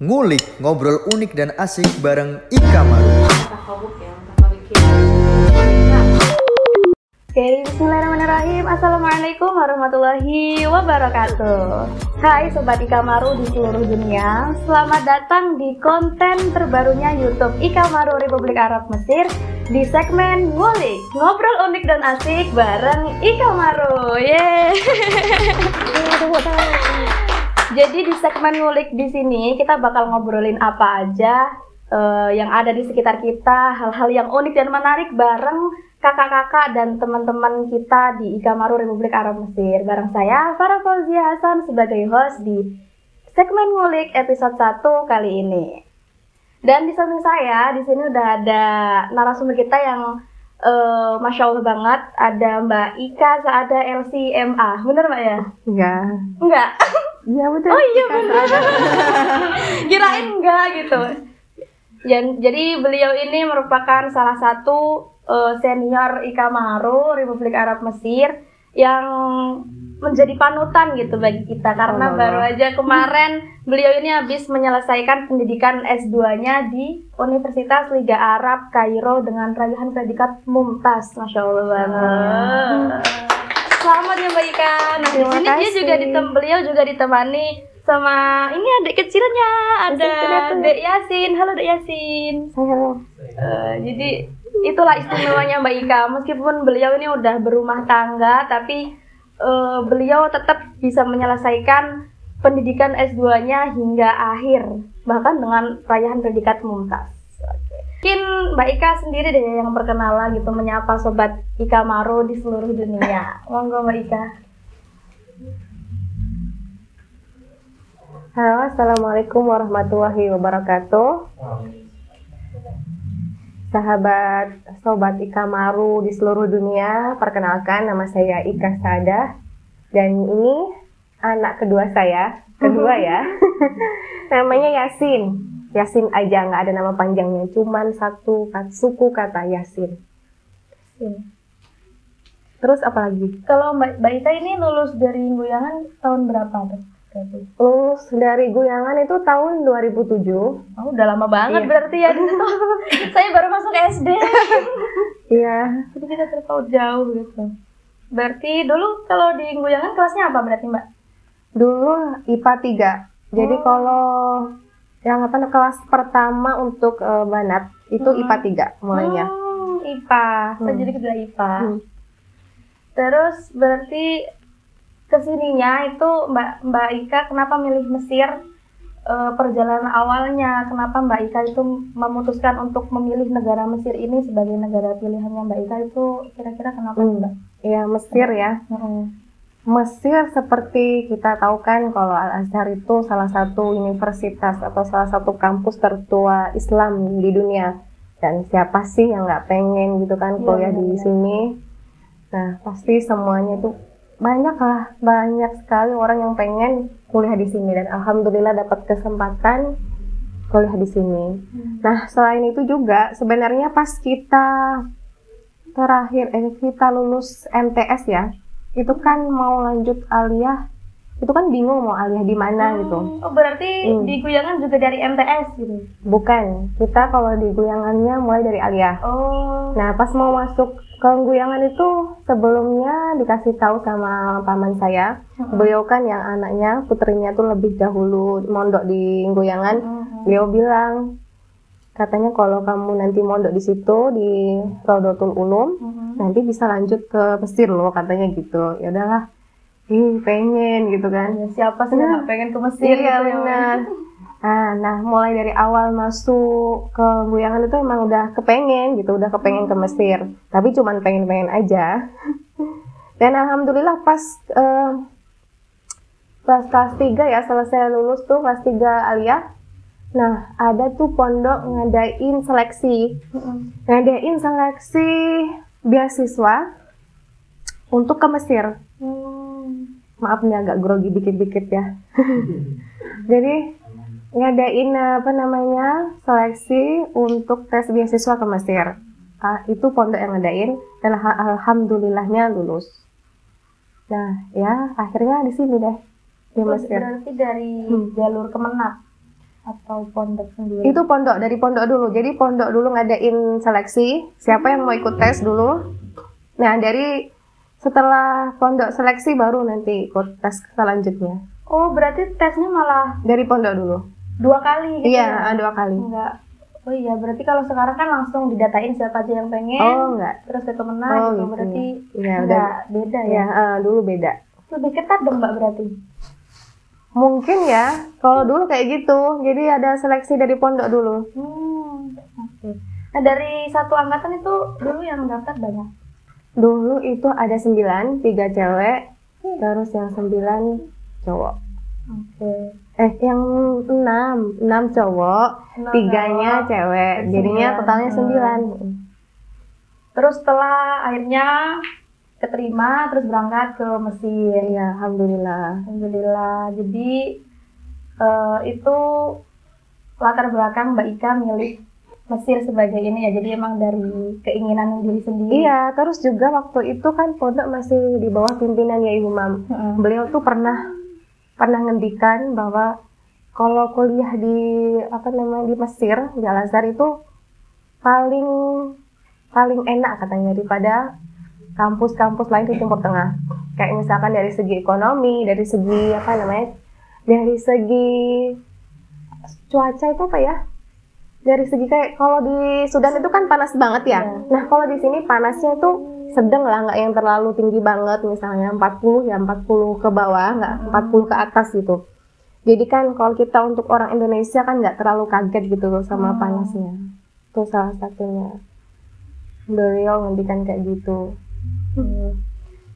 Ngulik, ngobrol unik dan asik bareng Ika Maru. Oke, bismillahirrahmanirrahim. Assalamualaikum warahmatullahi wabarakatuh. Hai Sobat Ika Maru di seluruh dunia. Selamat datang di konten terbarunya YouTube Ika Maru Republik Arab Mesir di segmen Ngulik, ngobrol unik dan asik bareng Ika Maru. Yeay. Jadi di segmen Ngulik di sini kita bakal ngobrolin apa aja yang ada di sekitar kita, hal-hal yang unik dan menarik bareng kakak-kakak dan teman-teman kita di Ika Maru Republik Arab Mesir. Bareng saya, Farah Fauzia Hasan sebagai host di segmen Ngulik episode 1 kali ini. Dan di samping saya, di sini udah ada narasumber kita yang Masya Allah banget. Ada Mbak Ika Saada LCMA. Bener Mbak ya? Enggak? Iya betul. Oh iya bener. Kirain enggak gitu. Jadi beliau ini merupakan salah satu senior Ika Maru Republik Arab Mesir yang menjadi panutan gitu bagi kita karena baru aja kemarin beliau ini habis menyelesaikan pendidikan S2-nya di Universitas Liga Arab Kairo dengan raihan predikat Mumtaz. Masya Allah banget. Selamat ya Mbak Ika. Nah di sini dia juga beliau juga ditemani sama ini adik kecilnya, ada Dek Yasin. Halo Dek Yasin. Halo. Jadi itulah istimewanya Mbak Ika. Meskipun beliau ini udah berumah tangga, tapi beliau tetap bisa menyelesaikan pendidikan S2-nya hingga akhir, bahkan dengan raihan predikat Mumtaz. Mungkin Mbak Ika sendiri deh yang perkenalan gitu, menyapa Sobat Ika Maru di seluruh dunia. Monggo Mbak Ika. Halo, assalamualaikum warahmatullahi wabarakatuh. Sahabat Sobat Ika Maru di seluruh dunia, perkenalkan nama saya Ika Saada dan ini anak kedua saya, ya. Namanya Yasin. Yasin aja, nggak ada nama panjangnya, cuman satu suku kata Yasin. Terus apa lagi? Kalau Mbak Ika ini lulus dari Guyangan tahun berapa tuh? Lulus dari Guyangan itu tahun 2007. Oh, udah lama banget. Iya. Berarti ya. Saya baru masuk SD. Iya. Jadi kita terpaut jauh gitu. Berarti dulu kalau di Guyangan kelasnya apa berarti Mbak? Dulu IPA 3. Jadi kalau yang kelas pertama untuk Banat itu IPA 3 mulainya. IPA. Jadi kita IPA. Terus berarti kesininya itu Mbak Ika kenapa milih Mesir? Perjalanan awalnya kenapa Mbak Ika itu memutuskan untuk memilih negara Mesir ini sebagai negara pilihannya Mbak Ika itu kira-kira kenapa Mbak? Ya Mesir ya. Mesir seperti kita tahu kan kalau Al-Azhar itu salah satu universitas atau salah satu kampus tertua Islam di dunia. Dan siapa sih yang nggak pengen gitu kan kuliah di sini? Nah pasti semuanya itu banyak sekali orang yang pengen kuliah di sini dan alhamdulillah dapat kesempatan kuliah di sini. Nah selain itu juga sebenarnya pas kita kita lulus MTS ya, itu kan mau lanjut aliyah, itu kan bingung mau aliyah di mana gitu. Oh berarti di Guyangan juga dari MTS gitu? Bukan, kita kalau di Guyangannya mulai dari aliyah. Oh. Nah pas mau masuk ke Guyangan itu sebelumnya dikasih tahu sama paman saya, beliau kan yang anaknya putrinya tuh lebih dahulu mondok di Guyangan. Beliau bilang katanya kalau kamu nanti mondok di situ di Raudatul Ulum, nanti bisa lanjut ke Mesir loh katanya gitu. Ya udahlah, pengen gitu kan. Ya, siapa sih nggak pengen ke Mesir? Iya gitu, benar. Nah mulai dari awal masuk ke Guyangan itu emang udah kepengen ke Mesir. Tapi cuman pengen aja. Dan alhamdulillah pas kelas 3 ya selesai lulus tuh kelas 3 aliyah. Nah, ada tuh pondok ngadain seleksi beasiswa untuk ke Mesir. Maaf nih agak grogi dikit-dikit ya. Jadi ngadain seleksi untuk tes beasiswa ke Mesir. Itu pondok yang ngadain dan alhamdulillahnya lulus. Nah, ya akhirnya di sini deh di Mesir. Berarti dari jalur Kemenak. atau pondok sendiri? Itu pondok, dari pondok dulu. Jadi pondok dulu ngadain seleksi, siapa yang mau ikut tes dulu. Nah, setelah pondok seleksi baru nanti ikut tes selanjutnya. Oh, berarti tesnya malah Dari pondok dulu. 2 kali gitu Iya, ya? 2 kali. Enggak. Oh iya, berarti kalau sekarang kan langsung didatain siapa aja yang pengen. Oh, enggak. Terus ke temenan Oh, gitu. gitu. Berarti Iya, enggak beda ya? Ya, dulu beda. Lebih ketat dong Mbak berarti. Mungkin ya, kalau dulu kayak gitu. Jadi ada seleksi dari pondok dulu. Oke. Nah, dari satu angkatan itu dulu yang daftar banyak. Dulu itu ada 9, 3 cewek, terus yang 9 cowok. Oke. Yang 6 cowok, 3-nya cewek. Jadinya totalnya 9. Terus setelah akhirnya keterima, terus berangkat ke Mesir. Iya, alhamdulillah. Alhamdulillah. Jadi itu latar belakang Mbak Ika milih Mesir sebagai ini ya. Jadi emang dari keinginan diri sendiri. Iya, terus juga waktu itu kan pondok masih di bawah pimpinan Yai Umam. Beliau tuh pernah ngendikan bahwa kalau kuliah di di Mesir, di Al Azhar itu paling enak katanya daripada kampus-kampus lain di Timur Tengah. Kayak misalkan dari segi ekonomi, dari segi dari segi cuaca itu apa ya? Dari segi kayak kalau di Sudan itu kan panas banget ya. Nah, kalau di sini panasnya tuh sedang lah, nggak yang terlalu tinggi banget, misalnya 40 ke bawah, nggak 40 ke atas gitu. Jadi kan kalau kita untuk orang Indonesia kan nggak terlalu kaget gitu loh sama panasnya. Itu salah satunya. Beliau ngendikan kayak gitu.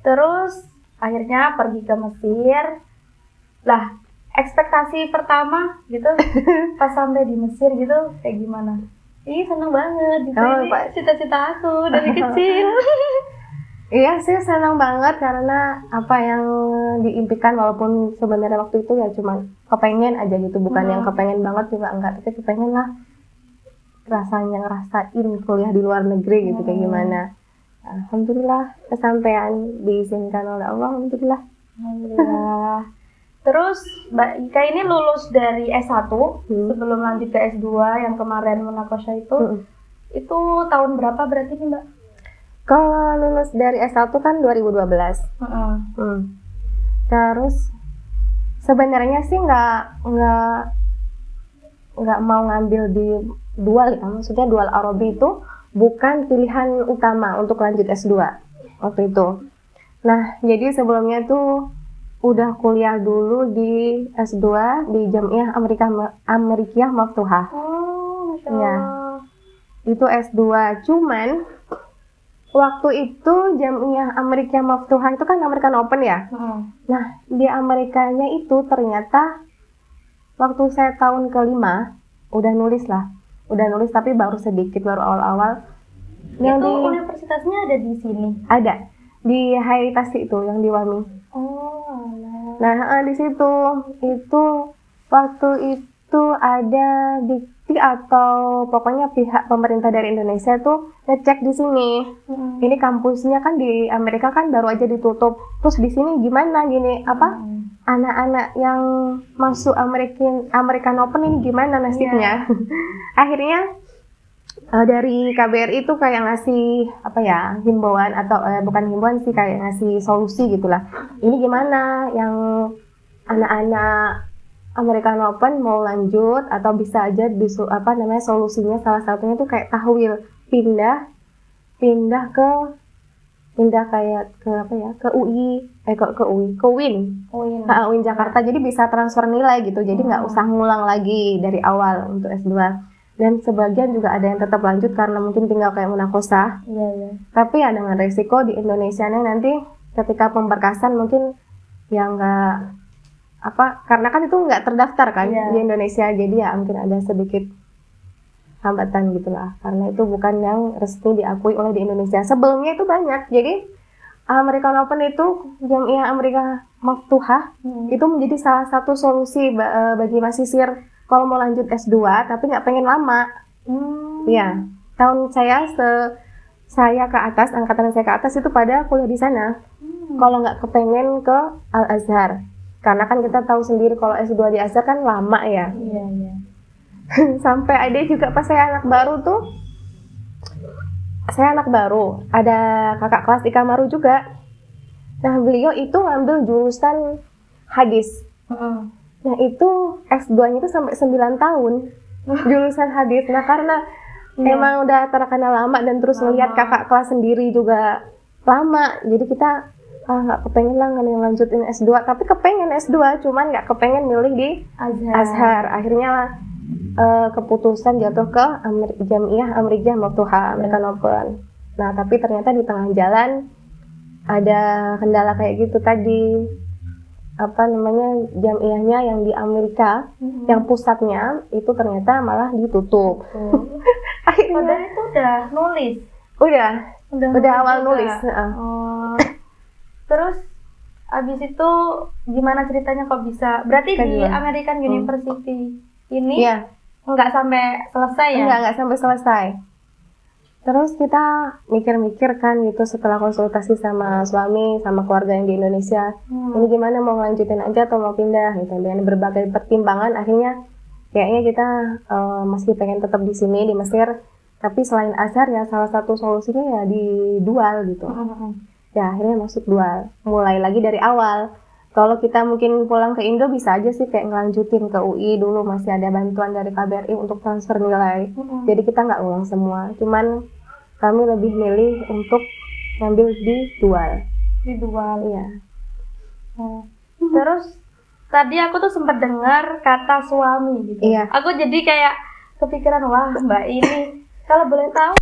Terus akhirnya pergi ke Mesir. Lah, ekspektasi pertama gitu pas sampai di Mesir gitu kayak gimana? Ih, seneng banget gitu. Ini cita-cita aku dari kecil. Iya sih, senang banget karena apa yang diimpikan, walaupun sebenarnya waktu itu ya cuma kepengen aja gitu, bukan yang kepengen banget juga enggak, tapi kepengen lah rasanya ngerasain kuliah di luar negeri gitu kayak gimana. Alhamdulillah kesampaian, diizinkan oleh Allah, alhamdulillah. Alhamdulillah. Terus Mbak Ika ini lulus dari S1 sebelum lanjut ke S2 yang kemarin munakosha itu. Itu tahun berapa berarti nih Mbak? Kalau lulus dari S1 kan 2012. Terus sebenarnya sih nggak mau ngambil di dual ya, maksudnya dual Arabi itu bukan pilihan utama untuk lanjut S2 waktu itu. Nah, jadi sebelumnya tuh udah kuliah dulu di S2 di Jamiah Amerikiyah Maftuhah. Oh, Masya Allah. Ya, itu S2. Cuman waktu itu Jamiah Amerikiyah Maftuhah itu kan American Open ya. Nah, di Amerikanya itu ternyata waktu saya tahun kelima udah nulis tapi baru sedikit, baru awal-awal. Itu universitasnya ada di sini? Ada di Haitasi itu yang di Wami. Nah, di situ itu waktu itu ada dikti atau pokoknya pihak pemerintah dari Indonesia tuh ngecek di sini. Ini kampusnya kan di Amerika kan baru aja ditutup. Terus di sini gimana gini anak-anak yang masuk American Open ini gimana nasibnya? Akhirnya dari KBRI itu kayak ngasih himbauan atau bukan himbauan sih, kayak ngasih solusi gitulah. Ini gimana yang anak-anak American Open mau lanjut atau bisa aja solusinya salah satunya tuh kayak tahwil, pindah ke UI ke UIN Jakarta, jadi bisa transfer nilai gitu, jadi nggak usah ngulang lagi dari awal untuk S2. Dan sebagian juga ada yang tetap lanjut karena mungkin tinggal kayak munakosah. Tapi ya dengan resiko di Indonesia nanti ketika pemberkasan mungkin yang nggak karena kan itu nggak terdaftar kan di Indonesia, jadi ya mungkin ada sedikit hambatan gitulah, karena itu bukan yang resmi diakui oleh di Indonesia. Sebelumnya itu banyak, jadi American Open itu Jamiah Amerika Maftuhah itu menjadi salah satu solusi bagi mahasiswa kalau mau lanjut S2 tapi nggak pengen lama. Ya, tahun saya ke atas, angkatan saya ke atas itu pada kuliah di sana. Kalau nggak kepengen ke Al Azhar, karena kan kita tahu sendiri kalau S2 di Azhar kan lama ya. Sampai ada juga pas saya anak baru tuh, saya anak baru, ada kakak kelas di Kamaru juga. Nah, beliau itu ngambil jurusan hadis. Nah, itu S2-nya itu sampai 9 tahun jurusan hadis. Nah, karena emang udah terkenal lama dan terus melihat kakak kelas sendiri juga lama, jadi kita nggak kepengen lah lanjutin S2, tapi kepengen S2, cuman nggak kepengen milih di Azhar. Akhirnya keputusan jatuh ke Jamiah Amerikah Maftuhah, American Open. Nah, tapi ternyata di tengah jalan ada kendala kayak gitu tadi, jamiahnya yang di Amerika, yang pusatnya itu ternyata malah ditutup. Akhirnya Padahal itu udah nulis. Udah awal juga. nulis. Terus abis itu gimana ceritanya kok bisa? Berarti di Kedua. American University ini Iya. nggak sampai selesai ya? Enggak sampai selesai. Terus kita mikir-mikir kan gitu setelah konsultasi sama suami, sama keluarga yang di Indonesia. Ini gimana, mau ngelanjutin aja atau mau pindah gitu. Dengan berbagai pertimbangan akhirnya kayaknya kita masih pengen tetap di sini di Mesir. Tapi selain Azhar ya salah satu solusinya ya di dual gitu. Ya akhirnya masuk dual. Mulai lagi dari awal. Kalau kita mungkin pulang ke Indo bisa aja sih kayak ngelanjutin ke UI dulu, masih ada bantuan dari KBRI untuk transfer nilai. Jadi kita nggak ulang semua. Cuman kami lebih milih untuk ngambil di dual. Di dual. Iya. Terus tadi aku tuh sempat dengar kata suami gitu. Iya. Aku jadi kayak kepikiran, wah Mbak ini kalau boleh tahu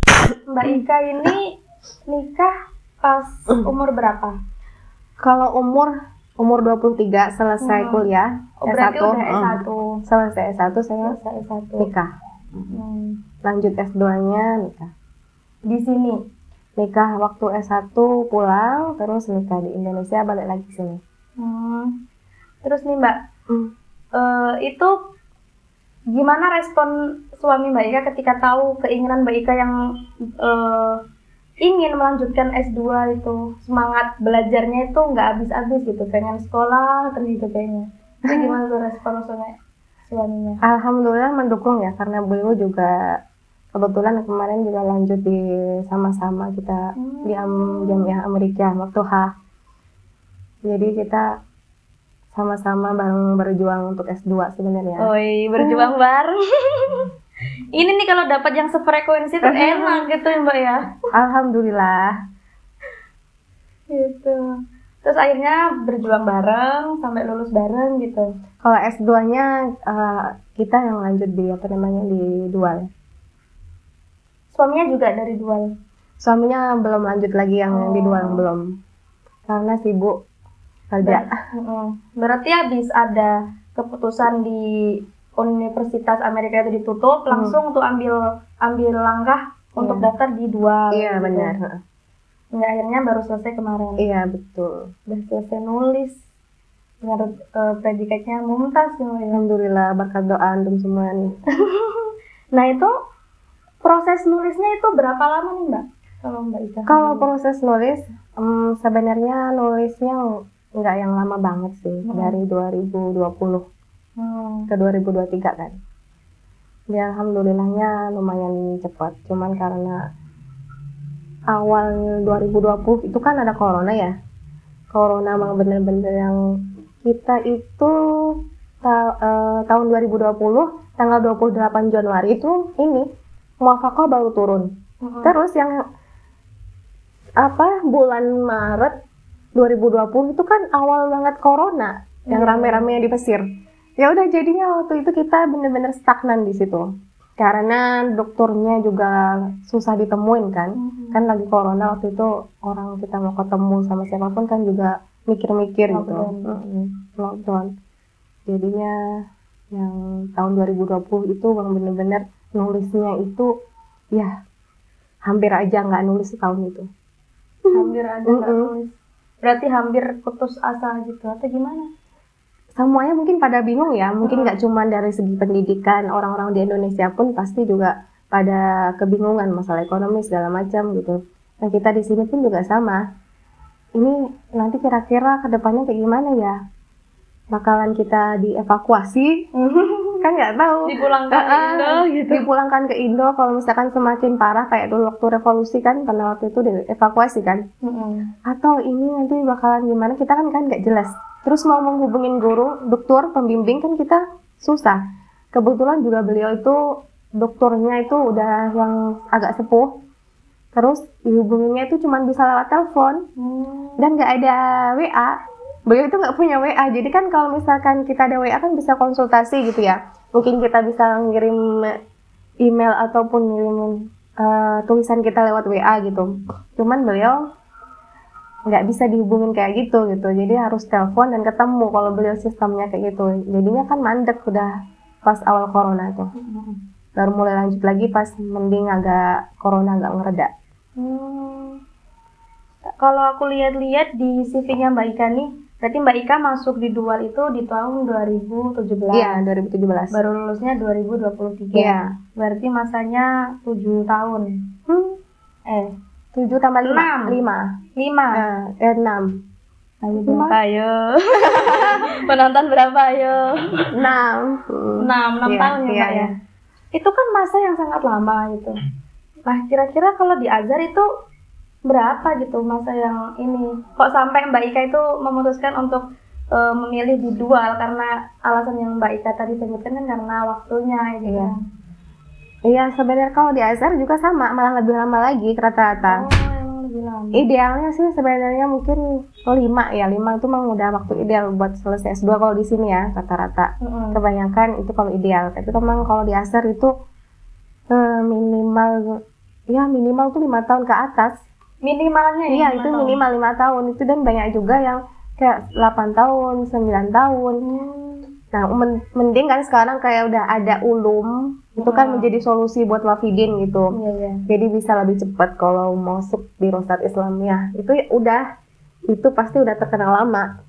Mbak Ika ini nikah pas umur berapa? Kalau umur 23 selesai kuliah Oh, berarti S1. udah S1. Selesai S1 saya S1. nikah. Lanjut S2-nya nikah. Di sini. Nikah waktu S1 pulang, terus nikah di Indonesia, balik lagi sini. Terus nih Mbak, itu gimana respon suami Mbak Ika ketika tahu keinginan Mbak Ika yang ingin melanjutkan S2 itu, semangat belajarnya itu nggak habis-habis gitu, pengen sekolah terus gitu kayaknya. Itu gimana tuh respon suaminya? Alhamdulillah mendukung ya, karena beliau juga kebetulan kemarin juga lanjut di sama-sama kita di Jamiah Amerikah Maftuhah. Jadi kita sama-sama bareng berjuang untuk S2 sebenarnya. Oi, berjuang bareng. Ini nih kalau dapat yang sefrekuensi tuh enak gitu ya Mbak ya. Alhamdulillah. Gitu. Terus akhirnya berjuang bareng sampai lulus bareng gitu. Kalau S2-nya kita yang lanjut di di dual. Suaminya juga dari dual. Suaminya belum lanjut lagi yang di dual, belum. Karena sibuk kerja. Berarti habis ada keputusan di Universitas Amerika itu ditutup, langsung untuk ambil langkah untuk daftar di dual. Iya, gitu. benar. Nggak, akhirnya baru selesai kemarin. Iya, betul. Udah selesai nulis. Dengan predikatnya mumtaz ya. Alhamdulillah, berkat doa antum semua nih. Nah, itu proses nulisnya itu berapa lama nih Mbak? Kalau Mbak Ika? Kalau proses nulis, sebenarnya nulisnya nggak yang lama banget sih, dari 2020 ke 2023 kan. Ya alhamdulillahnya lumayan cepat, cuman karena awal 2020 itu kan ada corona ya. Corona emang bener-bener yang kita itu tahun 2020 tanggal 28 Januari itu ini muafaqah baru turun. Terus yang bulan Maret 2020 itu kan awal banget corona yang rame-rame di Mesir. Ya udah jadinya waktu itu kita bener-bener stagnan di situ. Karena dokternya juga susah ditemuin kan. Kan lagi corona waktu itu, orang kita mau ketemu sama siapapun kan juga mikir-mikir gitu. Lockdown. Jadinya yang tahun 2020 itu bang bener-bener nulisnya itu ya hampir aja nggak nulis tahun itu. Hampir aja nggak nulis. Berarti hampir putus asa gitu atau gimana? Semuanya mungkin pada bingung ya, mungkin nggak cuma dari segi pendidikan, orang-orang di Indonesia pun pasti juga pada kebingungan masalah ekonomi segala macam gitu. Dan kita di sini pun juga sama. Ini nanti kira-kira kedepannya kayak gimana ya? Bakalan kita dievakuasi? kan nggak tahu. Dipulangkan ke Indo gitu. Dipulangkan ke Indo kalau misalkan semakin parah kayak dulu waktu revolusi kan, karena waktu itu dievakuasi kan. Atau ini nanti bakalan gimana, kita kan nggak jelas. Terus mau menghubungin guru, dokter, pembimbing kan kita susah. Kebetulan juga beliau itu dokternya itu udah yang agak sepuh. Terus dihubunginnya itu cuma bisa lewat telepon dan nggak ada WA. Beliau itu nggak punya WA. Jadi kan kalau misalkan kita ada WA kan bisa konsultasi gitu ya. Mungkin kita bisa ngirim email ataupun ngirim tulisan kita lewat WA gitu. Cuman beliau nggak bisa dihubungin kayak gitu. Jadi harus telepon dan ketemu kalau beliau sistemnya kayak gitu. Jadinya kan mandek udah pas awal corona tuh. Baru mulai lanjut lagi pas mending agak corona agak ngereda. Kalau aku lihat-lihat di CV-nya Mbak Ika nih, berarti Mbak Ika masuk di Dual itu di tahun 2017. Iya, 2017. Baru lulusnya 2023. Iya. Berarti masanya 7 tahun. 7 tambah 5. 5. 6. Ayo. Penonton berapa ayo? 6. 6 Iya, tahun ya, Mbak iya. ya. Itu kan masa yang sangat lama gitu. Nah, kira-kira kalau di Azhar itu berapa gitu masa yang ini? Kok sampai Mbak Ika itu memutuskan untuk memilih di Dual, karena alasan yang Mbak Ika tadi sebutkan kan karena waktunya gitu. Iya. Iya, sebenarnya kalau di Azhar juga sama, malah lebih lama lagi rata-rata. Oh, emang lebih lama. Idealnya sih sebenarnya mungkin 5 ya. 5 itu memang udah waktu ideal buat selesai S2 kalau di sini ya, rata-rata. Kebanyakan itu kalau ideal. Tapi memang kalau di Azhar itu minimal tuh 5 tahun ke atas. Minimalnya Iya, ya? itu minimal 5 tahun. Itu dan banyak juga yang kayak 8 tahun, 9 tahun. Nah, mending kan sekarang kayak udah ada ulum, itu kan menjadi solusi buat wafidin gitu. Iya. Jadi bisa lebih cepat kalau masuk di Rosat Islamiyah. Itu ya itu pasti udah terkenal lama.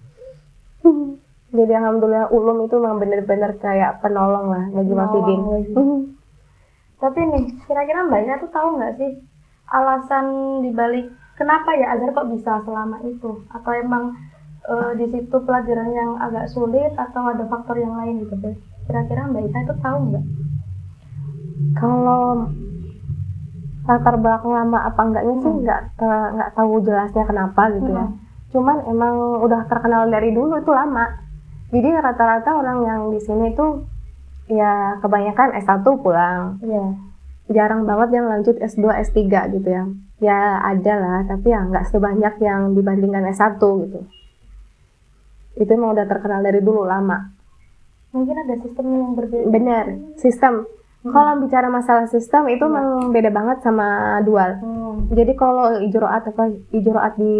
Jadi alhamdulillah ulum itu memang benar-benar kayak penolong lah bagi wafidin. Tapi nih, kira-kira Mbak Ina tuh tahu nggak sih alasan dibalik kenapa ya Azhar kok bisa selama itu? Atau emang di situ pelajaran yang agak sulit atau ada faktor yang lain gitu? Kira-kira Mbak Ina itu tahu nggak? Kalau latar belakang lama apa enggaknya sih nggak tahu jelasnya kenapa gitu ya. Cuman emang udah terkenal dari dulu itu lama. Jadi rata-rata orang yang di sini tuh ya kebanyakan S1 pulang. Iya. Jarang banget yang lanjut S2, S3 gitu ya. Ya ada lah, tapi ya nggak sebanyak yang dibandingkan S1 gitu. Itu emang udah terkenal dari dulu lama. Mungkin ada sistem yang berbeda. Bener, sistem. Kalau bicara masalah sistem itu memang beda banget sama Dual. Jadi kalau ijroat di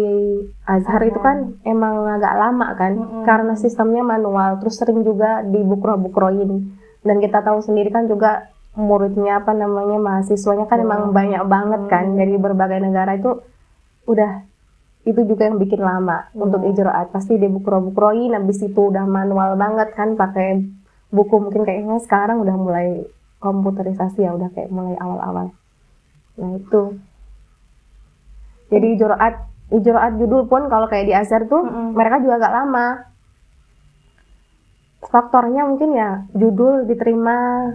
Azhar itu kan emang agak lama kan, karena sistemnya manual, terus sering juga dibukro-bukroin. Dan kita tahu sendiri kan juga muridnya mahasiswanya kan emang banyak banget kan dari berbagai negara. Itu juga yang bikin lama untuk ijroat. Pasti dibukro-bukroin, habis itu udah manual banget kan, pakai buku. Mungkin kayaknya sekarang udah mulai komputerisasi ya, udah kayak mulai awal-awal. Nah itu. Jadi ijroat judul pun kalau kayak di Azhar tuh mereka juga agak lama. Faktornya mungkin ya judul diterima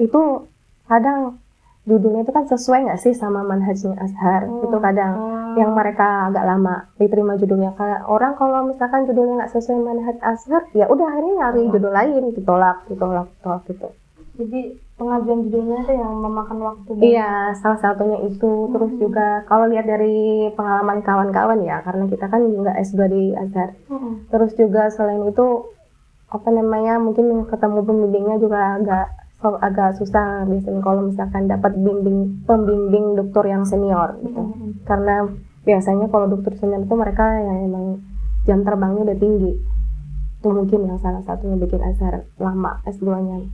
itu kadang judulnya itu kan sesuai nggak sih sama manhajnya Azhar. Itu kadang yang mereka agak lama diterima judulnya. Orang kalau misalkan judulnya nggak sesuai manhaj Azhar, ya udah akhirnya nyari judul lain, ditolak gitu. Jadi pengajuan judulnya itu yang memakan waktu. Iya, salah satunya itu. Terus juga kalau lihat dari pengalaman kawan-kawan ya, karena kita kan nggak S2 di Azhar. Terus juga selain itu mungkin ketemu pembimbingnya juga agak susah biasanya kalau misalkan dapat pembimbing dokter yang senior gitu. Karena biasanya kalau dokter senior itu mereka yang emang jam terbangnya udah tinggi. Itu mungkin yang salah satunya bikin Azhar lama S2-nya.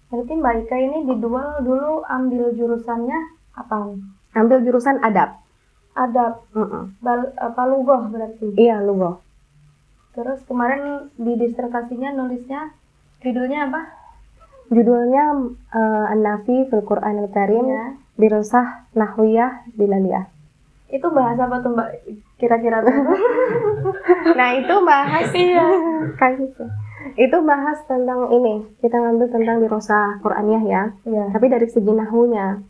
Berarti Mbak Ika ini di Dual dulu ambil jurusannya apa? Ambil jurusan adab. Adab. Lugoh berarti. Iya, lugoh. Terus kemarin di disertasinya nulisnya judulnya apa? Judulnya An-Nafi fil Qur'anil Karim Dirusah Nahwiyah Dilaliyah. Itu bahasa apa tuh Mbak? Kira-kira tuh? Nah itu bahas kayak gitu. Itu bahas tentang ini, kita ngambil tentang dirosah Qur'aniyah ya. Iya. Tapi dari segi nahwunya.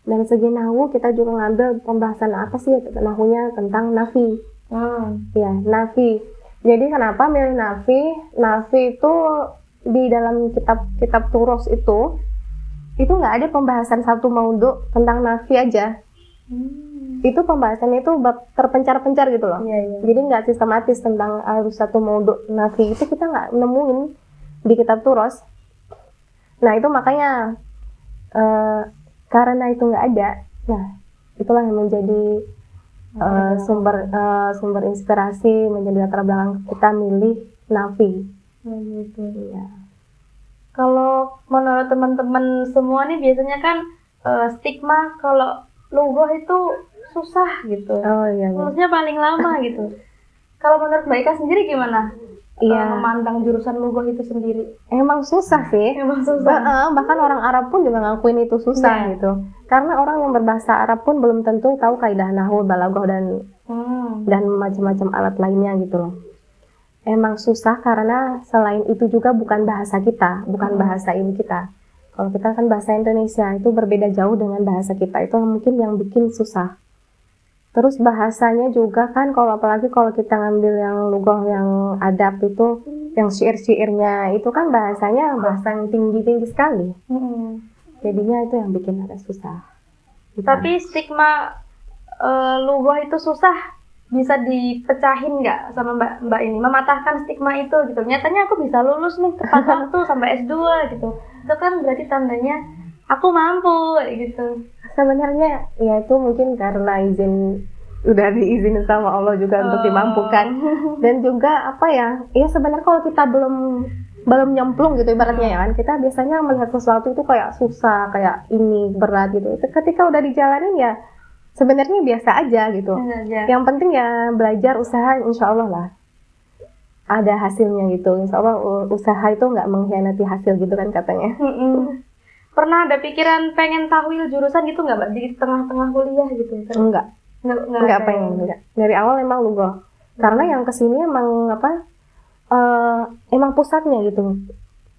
Dari segi nahwu kita juga ngambil pembahasan apa sih nahwunya tentang nafi. Ya, nafi. Jadi kenapa milih nafi? Nafi itu di dalam kitab Turos itu nggak ada pembahasan satu maudhu tentang nafi aja. Itu pembahasannya itu bab terpencar-pencar gitu loh. Iya. Jadi nggak sistematis tentang harus satu maudhu nafi, itu kita nggak nemuin di kitab Turos. Nah itu makanya karena itu nggak ada, nah itulah yang menjadi sumber inspirasi, menjadi latar belakang kita milih nafi. Gitu. Ya. Kalau menurut teman-teman semua nih biasanya kan stigma kalau lughah itu susah gitu. Oh iya. Lulusnya paling lama gitu. Kalau menurut Mbak Ika sendiri gimana? Iya. Memandang jurusan lughah itu sendiri. Emang susah sih. Emang susah. Bahkan orang Arab pun juga ngakuin itu susah Iya. gitu. Karena orang yang berbahasa Arab pun belum tentu tahu kaidah nahwu, balaghah dan macam-macam alat lainnya gitu loh. Emang susah karena selain itu juga bukan bahasa kita, bukan bahasa ibu kita. Kalau kita kan bahasa Indonesia itu berbeda jauh dengan bahasa kita, itu mungkin yang bikin susah. Terus bahasanya juga kan apalagi kalau kita ngambil yang lughah yang adab itu, yang syair-syairnya itu kan bahasanya bahasa yang tinggi-tinggi sekali. Jadinya itu yang bikin agak susah. Gitu. Tapi stigma lughah itu susah bisa dipecahin nggak sama Mbak ini, mematahkan stigma itu gitu. Nyatanya aku bisa lulus nih tepat waktu sampai S2 gitu. Itu kan berarti tandanya aku mampu gitu. Sebenarnya ya itu mungkin karena udah diizinin sama Allah juga untuk dimampukan. Dan juga apa ya sebenarnya kalau kita belum nyemplung gitu ibaratnya ya kan, kita biasanya melihat sesuatu itu kayak susah, kayak ini berat gitu. Ketika udah dijalanin ya sebenarnya biasa aja gitu. Yang penting ya belajar, usaha, insya Allah lah ada hasilnya gitu. Insya Allah usaha itu nggak mengkhianati hasil gitu kan katanya. Pernah ada pikiran pengen tahwil jurusan gitu nggak Mbak di tengah-tengah kuliah gitu? Enggak pengen, enggak. Dari awal emang lughah. Karena yang kesini emang emang pusatnya gitu.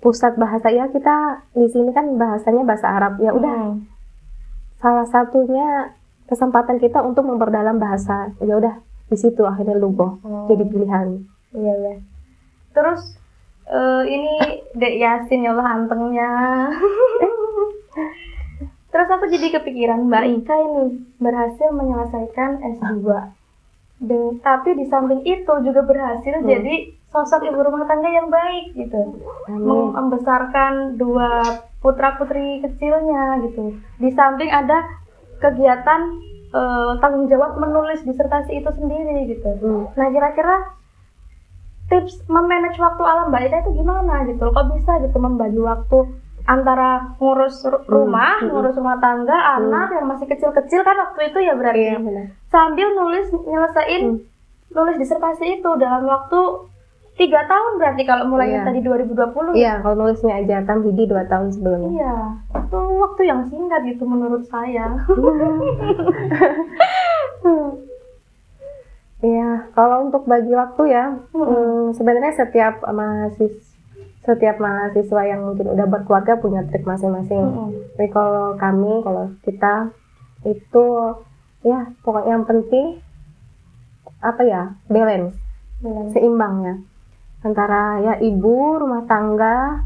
Pusat bahasa ya, kita di sini kan bahasanya bahasa Arab. Ya udah. Salah satunya kesempatan kita untuk memperdalam bahasa. Ya udah, di situ akhirnya lughah jadi pilihan. Iya. Terus ini Dek Yasin, ya Allah antengnya. Terus aku jadi kepikiran Mbak Ika ini berhasil menyelesaikan S2. Tapi di samping itu juga berhasil jadi sosok ibu rumah tangga yang baik gitu. Membesarkan 2 putra-putri kecilnya gitu. Di samping ada kegiatan tanggung jawab menulis disertasi itu sendiri gitu. Nah kira-kira tips memanage waktu ala Mbak Ika itu gimana gitu? Kok bisa gitu membagi waktu antara ngurus rumah, ngurus rumah tangga, anak yang masih kecil-kecil kan waktu itu ya berarti. Sambil nyelesain nulis disertasi itu dalam waktu 3 tahun berarti kalau mulainya tadi 2020. Iya, kalau nulisnya aja Tamhidi 2 tahun sebelumnya. Iya, itu waktu yang singkat gitu menurut saya. Iya, kalau untuk bagi waktu ya, sebenarnya setiap mahasiswa yang mungkin udah berkeluarga punya trik masing-masing. Tapi kalau kita itu ya pokoknya yang penting balance. Seimbang ya antara ya ibu rumah tangga,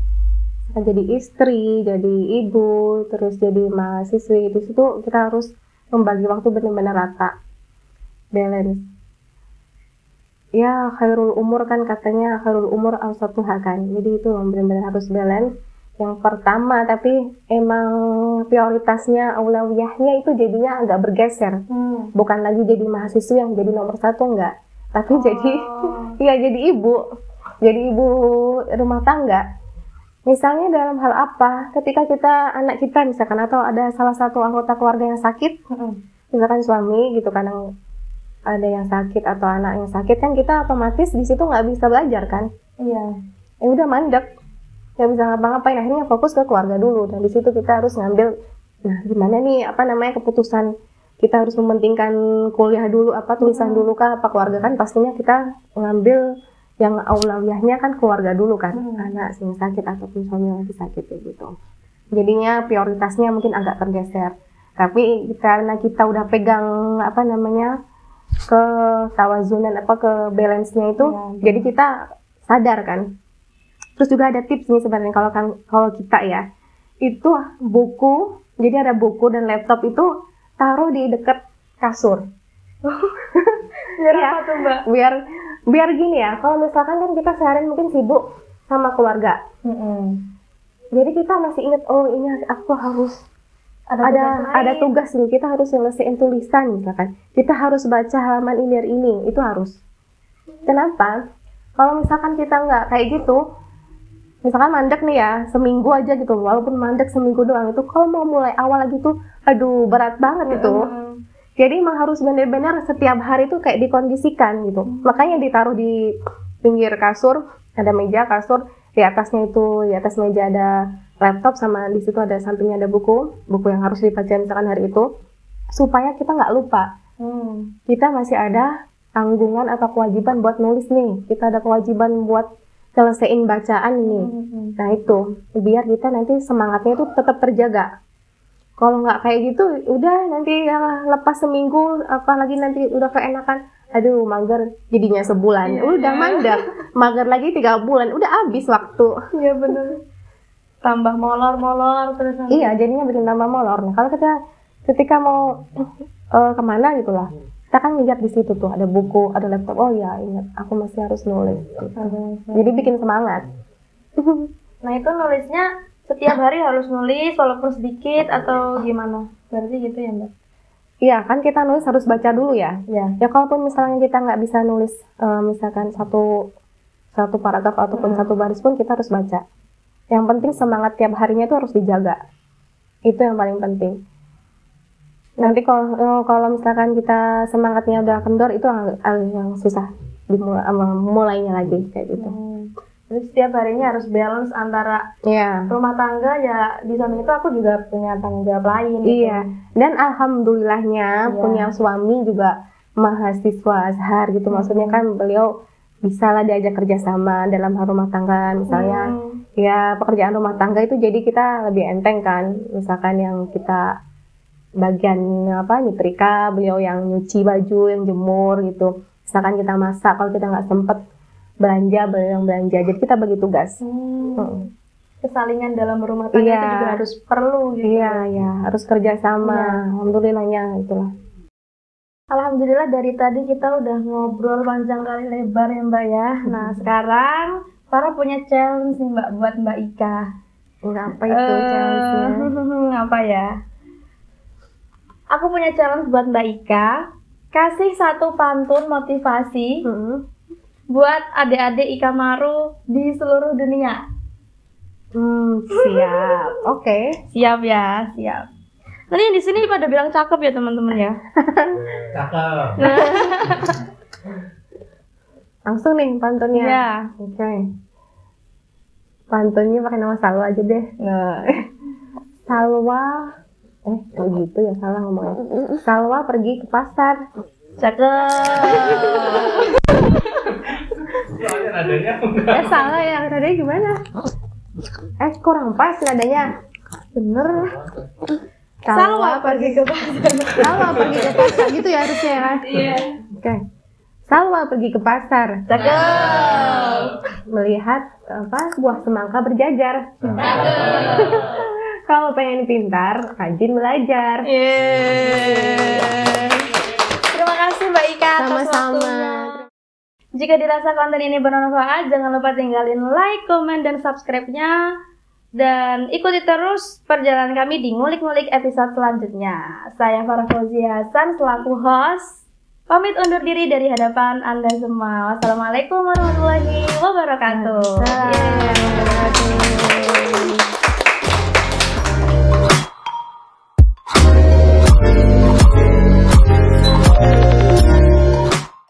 jadi istri, jadi ibu, terus jadi mahasiswi. Di situ kita harus membagi waktu benar-benar rata, balance. Ya khairul umur kan katanya, khairul umur awsatuha kan. Jadi itu benar-benar harus balance. Yang pertama, tapi emang prioritasnya, aulawiyahnya itu jadinya agak bergeser. Bukan lagi jadi mahasiswa yang jadi nomor 1, enggak. Tapi jadi ibu rumah tangga. Misalnya dalam hal apa? Ketika anak kita misalkan, atau ada salah satu anggota keluarga yang sakit, misalkan suami gitu, kadang ada yang sakit atau anak yang sakit kan, kita otomatis di situ nggak bisa belajar kan? Iya. Udah mandek, nggak bisa ngapa-ngapain. Akhirnya fokus ke keluarga dulu. Dan di situ kita harus ngambil, gimana nih keputusan kita harus mementingkan kuliah dulu, tulisan dulu kah, apa keluarga kan? Pastinya kita ngambil yang aulawiyahnya kan keluarga dulu kan, anak yang sakit ataupun suami yang lagi sakit kayak gitu. Jadinya prioritasnya mungkin agak tergeser. Tapi karena kita udah pegang apa namanya ke tawazunan apa ke balance-nya itu, jadi kita sadar kan. Terus juga ada tips nih sebenarnya kalau kita ya, itu buku, jadi ada buku dan laptop itu taruh di dekat kasur. Biar Ya, apa tuh Mbak? biar gini ya, kalau misalkan kan kita seharian mungkin sibuk sama keluarga. Jadi kita masih ingat, oh ini aku harus ada tugas nih, kita harus nyelesain tulisan misalkan. Kita harus baca halaman ini dari ini, itu harus. Kenapa? Kalau misalkan kita nggak kayak gitu, misalkan mandek nih ya, seminggu aja gitu, walaupun mandek seminggu doang itu, kalau mau mulai awal lagi tuh, aduh berat banget itu. Jadi emang harus benar-benar setiap hari tuh kayak dikondisikan gitu. Makanya ditaruh di pinggir kasur, ada meja kasur, di atasnya itu, di atas meja ada laptop sama di situ ada sampingnya ada buku yang harus dibaca misalkan hari itu, supaya kita nggak lupa. Kita masih ada tanggungan atau kewajiban buat nulis nih, kita ada kewajiban buat selesaiin bacaan ini. Nah itu, biar kita nanti semangatnya itu tetap terjaga. Kalau nggak kayak gitu, udah nanti ya, lepas seminggu, apalagi nanti udah keenakan, aduh mager jadinya sebulan, udah mandek, mager lagi 3 bulan, udah habis waktu. Iya bener. Tambah molor terus nanti. Iya, jadinya bikin tambah molor. Nah, kalau ketika mau kemana gitu lah, kita kan lihat di situ tuh ada buku, ada laptop. Oh ya, ingat aku masih harus nulis. Jadi bikin semangat. Nah itu nulisnya setiap hari harus nulis walaupun sedikit atau gimana? Berarti gitu ya Mbak? Iya, kan kita nulis harus baca dulu ya. Ya kalaupun misalnya kita nggak bisa nulis misalkan satu paragraf ataupun satu baris pun kita harus baca. Yang penting semangat tiap harinya itu harus dijaga. Itu yang paling penting. Nanti kalau misalkan kita semangatnya udah kendor, itu yang susah mulainya lagi kayak gitu. Jadi setiap harinya harus balance antara rumah tangga ya, di samping itu aku juga punya tanggung jawab lain. Iya. Gitu. Dan alhamdulillahnya punya suami juga mahasiswa Azhar gitu. Maksudnya kan beliau bisa lah diajak kerjasama dalam hal rumah tangga misalnya. Ya pekerjaan rumah tangga itu jadi kita lebih enteng kan. Misalkan yang kita bagian nyetrika, beliau yang nyuci baju, yang jemur gitu. Misalkan kita masak, kalau kita nggak sempet belanja, beliau yang belanja. Jadi kita bagi tugas. Kesalingan dalam rumah tangga itu juga harus perlu gitu. Iya, harus kerjasama. Alhamdulillahnya itulah. Alhamdulillah dari tadi kita udah ngobrol panjang kali lebar ya Mbak ya. Nah sekarang Farah punya challenge nih Mbak buat Mbak Ika. Apa itu challenge-nya? Apa ya? Aku punya challenge buat Mbak Ika. Kasih satu pantun motivasi buat adik-adik Ika Maru di seluruh dunia. Siap. Oke. Siap ya, siap. Tadi di sini pada bilang cakep ya teman-teman ya. Cakep. Langsung nih pantunnya. Iya. Oke. Pantunnya pakai nama Salwa aja deh. Salwa. Kayak gitu ya, salah ngomongnya. Salwa pergi ke pasar. Cakep. Soalnya nadanya Salah ya, nadanya gimana? Kurang pas nadanya. Bener. Salwa pergi ke pasar. Salwa pergi ke pasar gitu ya harusnya ya kan? Iya. Oke. Salwa pergi ke pasar. Cakep. Melihat buah semangka berjajar. Kalau pengen pintar, rajin belajar. Terima kasih Mbak Ika atas Sama-sama. waktunya. Jika dirasa konten ini bermanfaat, jangan lupa tinggalin like, komen, dan subscribe-nya. Dan ikuti terus perjalanan kami di ngulik-ngulik episode selanjutnya. Saya Farah Fauzia Hasan selaku host. Pamit undur diri dari hadapan Anda semua. Wassalamualaikum warahmatullahi wabarakatuh. Waalaikumsalam.